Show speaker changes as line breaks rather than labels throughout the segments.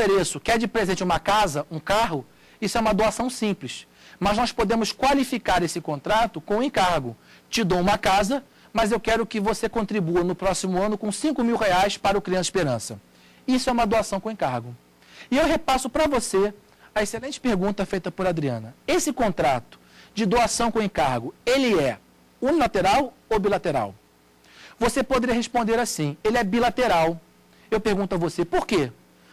ofereço, quer de presente uma casa, um carro, isso é uma doação simples. Mas nós podemos qualificar esse contrato com encargo. Te dou uma casa, mas eu quero que você contribua no próximo ano com R$ 5.000 para o Criança Esperança. Isso é uma doação com encargo. E eu repasso para você a excelente pergunta feita por Adriana. Esse contrato de doação com encargo, ele é unilateral ou bilateral? Você poderia responder assim, ele é bilateral. Eu pergunto a você, por quê?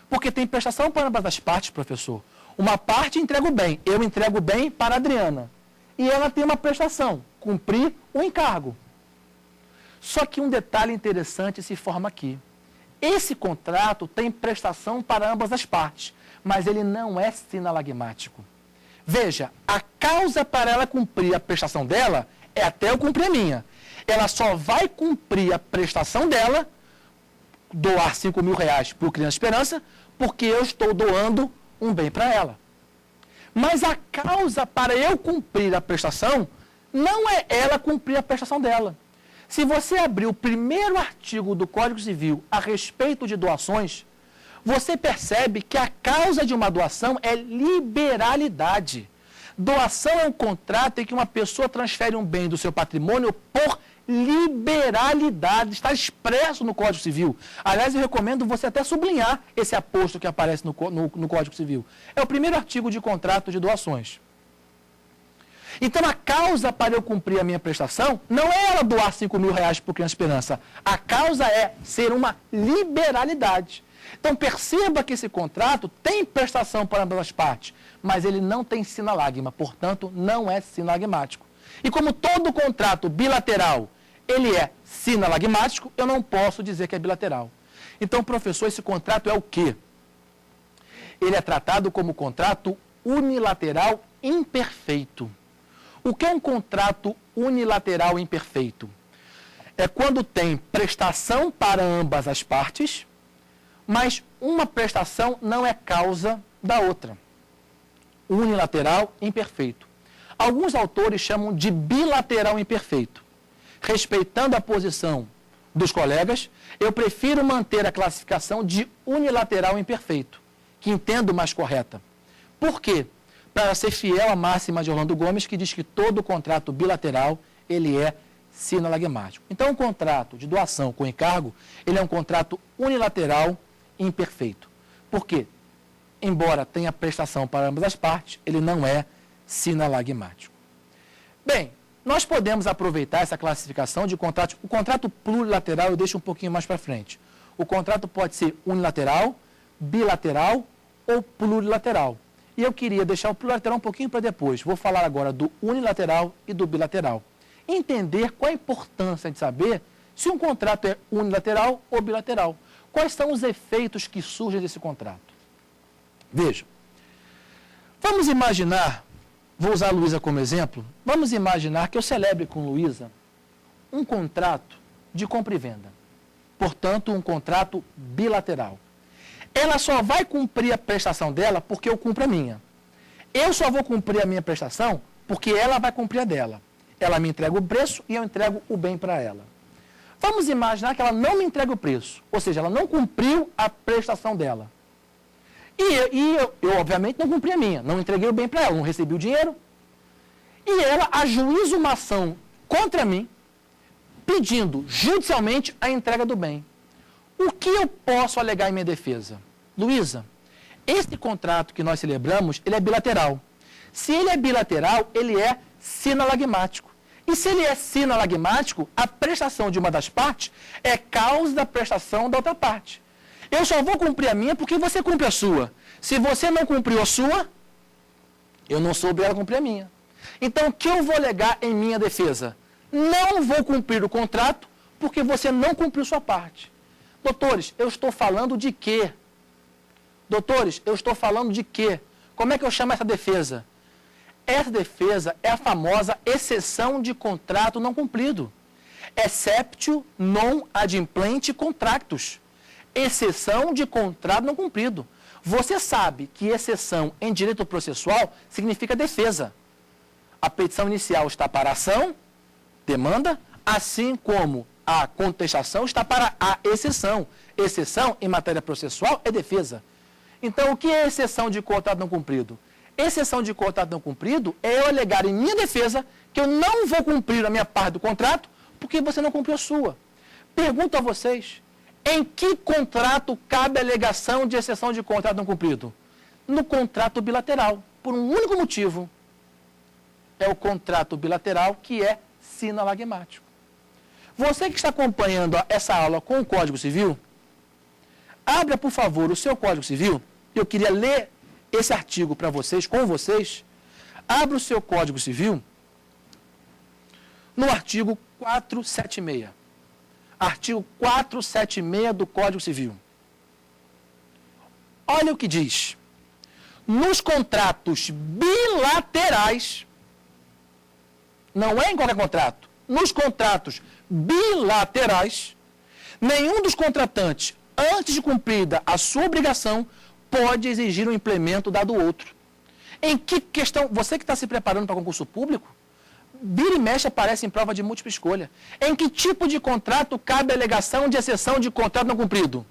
Porque tem prestação para ambas as partes, professor. Uma parte entrega o bem, eu entrego o bem para a Adriana. E ela tem uma prestação, cumprir o encargo. Só que um detalhe interessante se forma aqui. Esse contrato tem prestação para ambas as partes, mas ele não é sinalagmático. Veja, a causa para ela cumprir a prestação dela é até eu cumprir a minha. Ela só vai cumprir a prestação dela, doar R$ 5.000 para o Criança Esperança, porque eu estou doando um bem para ela. Mas a causa para eu cumprir a prestação não é ela cumprir a prestação dela. Se você abrir o primeiro artigo do Código Civil a respeito de doações, você percebe que a causa de uma doação é liberalidade. Doação é um contrato em que uma pessoa transfere um bem do seu patrimônio por liberalidade. Está expresso no Código Civil. Aliás, eu recomendo você até sublinhar esse aposto que aparece no Código Civil. É o primeiro artigo de contrato de doações. Então, a causa para eu cumprir a minha prestação não é ela doar R$ 5.000 para o Criança Esperança. A causa é ser uma liberalidade. Então, perceba que esse contrato tem prestação para ambas as partes, mas ele não tem sinalagma, portanto, não é sinalagmático. E como todo contrato bilateral, ele é sinalagmático, eu não posso dizer que é bilateral. Então, professor, esse contrato é o quê? Ele é tratado como contrato unilateral imperfeito. O que é um contrato unilateral imperfeito? É quando tem prestação para ambas as partes, mas uma prestação não é causa da outra. Unilateral imperfeito. Alguns autores chamam de bilateral imperfeito. Respeitando a posição dos colegas, eu prefiro manter a classificação de unilateral imperfeito, que entendo mais correta. Por quê? Para ser fiel à máxima de Orlando Gomes, que diz que todo contrato bilateral, ele é sinalagmático. Então, um contrato de doação com encargo, ele é um contrato unilateral imperfeito. Por quê? Embora tenha prestação para ambas as partes, ele não é sinalagmático. Bem, nós podemos aproveitar essa classificação de contrato. O contrato plurilateral eu deixo um pouquinho mais para frente. O contrato pode ser unilateral, bilateral ou plurilateral. E eu queria deixar o plurilateral um pouquinho para depois. Vou falar agora do unilateral e do bilateral. Entender qual a importância de saber se um contrato é unilateral ou bilateral. Quais são os efeitos que surgem desse contrato? Veja, vamos imaginar, vou usar a Luísa como exemplo, vamos imaginar que eu celebre com Luísa um contrato de compra e venda. Portanto, um contrato bilateral. Ela só vai cumprir a prestação dela porque eu cumpro a minha. Eu só vou cumprir a minha prestação porque ela vai cumprir a dela. Ela me entrega o preço e eu entrego o bem para ela. Vamos imaginar que ela não me entrega o preço, ou seja, ela não cumpriu a prestação dela. E eu, obviamente, não cumpri a minha, não entreguei o bem para ela, não recebi o dinheiro. E ela ajuiza uma ação contra mim, pedindo judicialmente a entrega do bem. O que eu posso alegar em minha defesa? Luísa, esse contrato que nós celebramos, ele é bilateral. Se ele é bilateral, ele é sinalagmático. E se ele é sinalagmático, a prestação de uma das partes é causa da prestação da outra parte. Eu só vou cumprir a minha porque você cumpre a sua. Se você não cumpriu a sua, eu não sou obrigado a cumprir a minha. Então, o que eu vou alegar em minha defesa? Não vou cumprir o contrato porque você não cumpriu sua parte. Doutores, eu estou falando de quê? Doutores, eu estou falando de quê? Como é que eu chamo essa defesa? Essa defesa é a famosa exceção de contrato não cumprido. Exceptio non adimplente contractus. Exceção de contrato não cumprido. Você sabe que exceção em direito processual significa defesa. A petição inicial está para a ação, demanda, assim como a contestação está para a exceção. Exceção em matéria processual é defesa. Então, o que é exceção de contrato não cumprido? Exceção de contrato não cumprido é eu alegar em minha defesa que eu não vou cumprir a minha parte do contrato porque você não cumpriu a sua. Pergunto a vocês, em que contrato cabe a alegação de exceção de contrato não cumprido? No contrato bilateral, por um único motivo. É o contrato bilateral que é sinalagmático. Você que está acompanhando essa aula com o Código Civil, abra, por favor, o seu Código Civil. Eu queria ler esse artigo para vocês, com vocês. Abra o seu Código Civil no artigo 476. Artigo 476 do Código Civil. Olha o que diz. Nos contratos bilaterais, não é em qualquer contrato, nos contratos bilaterais, nenhum dos contratantes, antes de cumprida a sua obrigação, pode exigir um implemento dado ao outro. Em que questão, você que está se preparando para concurso público, vira e mexe aparece em prova de múltipla escolha. Em que tipo de contrato cabe a alegação de exceção de contrato não cumprido?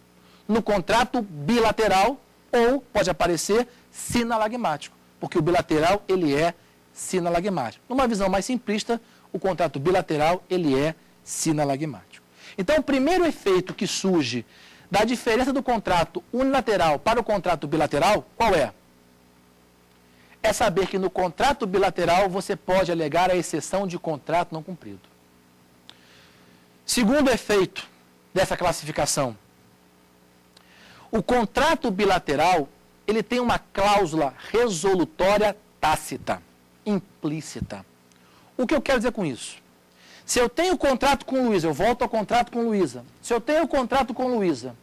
No contrato bilateral ou pode aparecer sinalagmático, porque o bilateral ele é sinalagmático. Numa visão mais simplista, o contrato bilateral ele é sinalagmático. Então, o primeiro efeito que surge da diferença do contrato unilateral para o contrato bilateral, qual é? É saber que no contrato bilateral você pode alegar a exceção de contrato não cumprido. Segundo efeito dessa classificação, o contrato bilateral ele tem uma cláusula resolutória tácita, implícita. O que eu quero dizer com isso? Se eu tenho contrato com Luísa, eu volto ao contrato com Luísa. Se eu tenho contrato com Luísa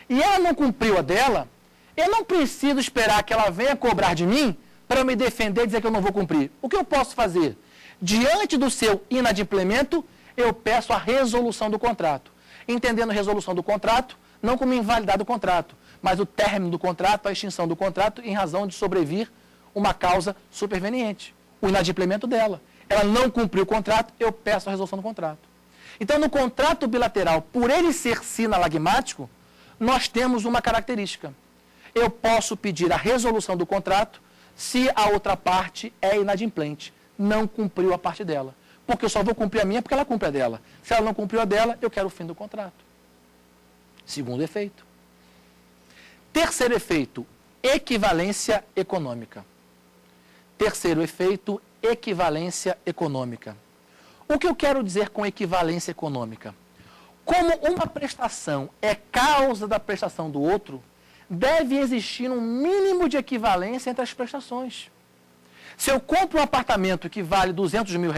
e ela não cumpriu a dela, eu não preciso esperar que ela venha cobrar de mim para me defender e dizer que eu não vou cumprir. O que eu posso fazer? Diante do seu inadimplemento, eu peço a resolução do contrato. Entendendo a resolução do contrato, não como invalidar do contrato, mas o término do contrato, a extinção do contrato, em razão de sobrevir uma causa superveniente, o inadimplemento dela. Ela não cumpriu o contrato, eu peço a resolução do contrato. Então, no contrato bilateral, por ele ser sinalagmático, nós temos uma característica. Eu posso pedir a resolução do contrato se a outra parte é inadimplente, não cumpriu a parte dela. Porque eu só vou cumprir a minha porque ela cumpre a dela. Se ela não cumpriu a dela, eu quero o fim do contrato. Segundo efeito. Terceiro efeito, equivalência econômica. Terceiro efeito, equivalência econômica. O que eu quero dizer com equivalência econômica? Como uma prestação é causa da prestação do outro, deve existir um mínimo de equivalência entre as prestações. Se eu compro um apartamento que vale R$200 mil,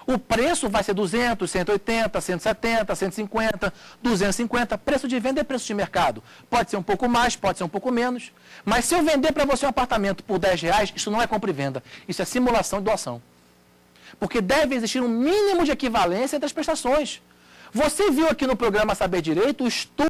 o preço vai ser 200, 180, 170, 150, 250. Preço de venda é preço de mercado. Pode ser um pouco mais, pode ser um pouco menos. Mas se eu vender para você um apartamento por R$10, isso não é compra e venda. Isso é simulação de doação. Porque deve existir um mínimo de equivalência entre as prestações. Você viu aqui no programa Saber Direito o estudo